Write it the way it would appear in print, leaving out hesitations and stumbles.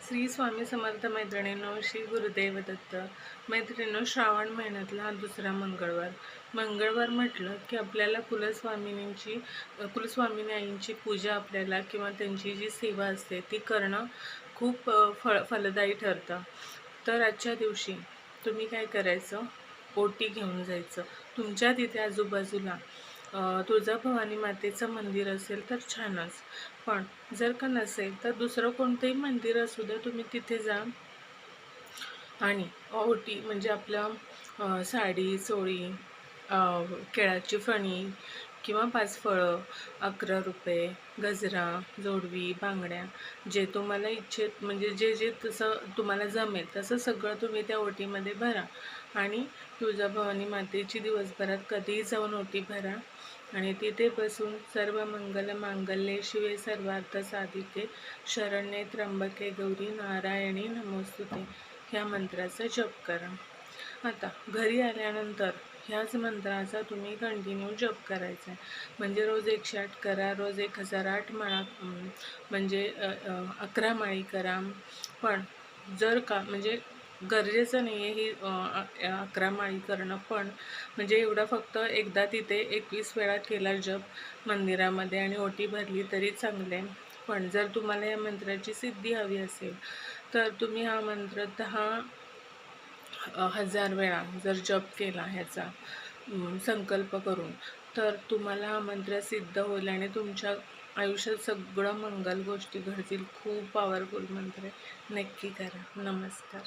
श्री स्वामी समर्थ मैत्रिणींनो, श्री गुरुदेव दत्त. मैत्रिणींनो, श्रावण महिन्यातला हा दुसरा मंगळवार म्हटलं की आपल्याला कुलस्वामिनी आईंची पूजा आपल्याला किंवा त्यांची जी सेवा असते ती करणं खूप फलदायी ठरतं. तर आजच्या दिवशी तुम्ही काय करायचं, ओटी घेऊन जायचं. तुमच्या तिथे आजूबाजूला तुळजाभवानी मातेचं मंदिर असेल तर छानच, पण जर का नसेल तर दुसरं कोणतंही मंदिर असू द्या, तुम्ही तिथे जा आणि ओटी म्हणजे आपलं साडी चोळी, केळाची फणी किंवा 5 फळं, 11 रुपये, गजरा, जोडवी, बांगड्या, जे तुम्हाला इच्छित म्हणजे जे जे तसं तुम्हाला जमेल तसं सगळं तुम्ही त्या ओटीमध्ये भरा आणि तुळजाभवानी मातेची दिवसभरात कधीही जाऊन ओटी भरा आणि तिथे बसून सर्व मंगल मांगल्ये शिवे सर्वार्थ साधिके शरण्ये त्र्यंबके गौरी नारायणी नमोस्तुते ह्या मंत्राचा जप करा. आता घरी आल्यानंतर ह्याच मंत्राचा तुम्ही कंटिन्यू जप करायचा आहे. म्हणजे रोज 108 करा, रोज 1008 माळा, म्हणजे 11 माळी करा. पण जर का म्हणजे गरजेचं नाही आहे ही 11 माळी करणं, पण म्हणजे एवढं फक्त एकदा तिथे 21 वेळा केला जप मंदिरामध्ये आणि ओटी भरली तरी चांगले. पण जर तुम्हाला या मंत्राची सिद्धी हवी असेल तर तुम्ही हा मंत्र 10,000 वेळा जर जप केला ह्याचा संकल्प करून, तर तुम्हाला हा मंत्र सिद्ध होईल आणि तुमच्या आयुष्यात सगळं मंगल गोष्टी घडतील. खूप पॉवरफुल मंत्र आहे, नक्की करा. नमस्कार.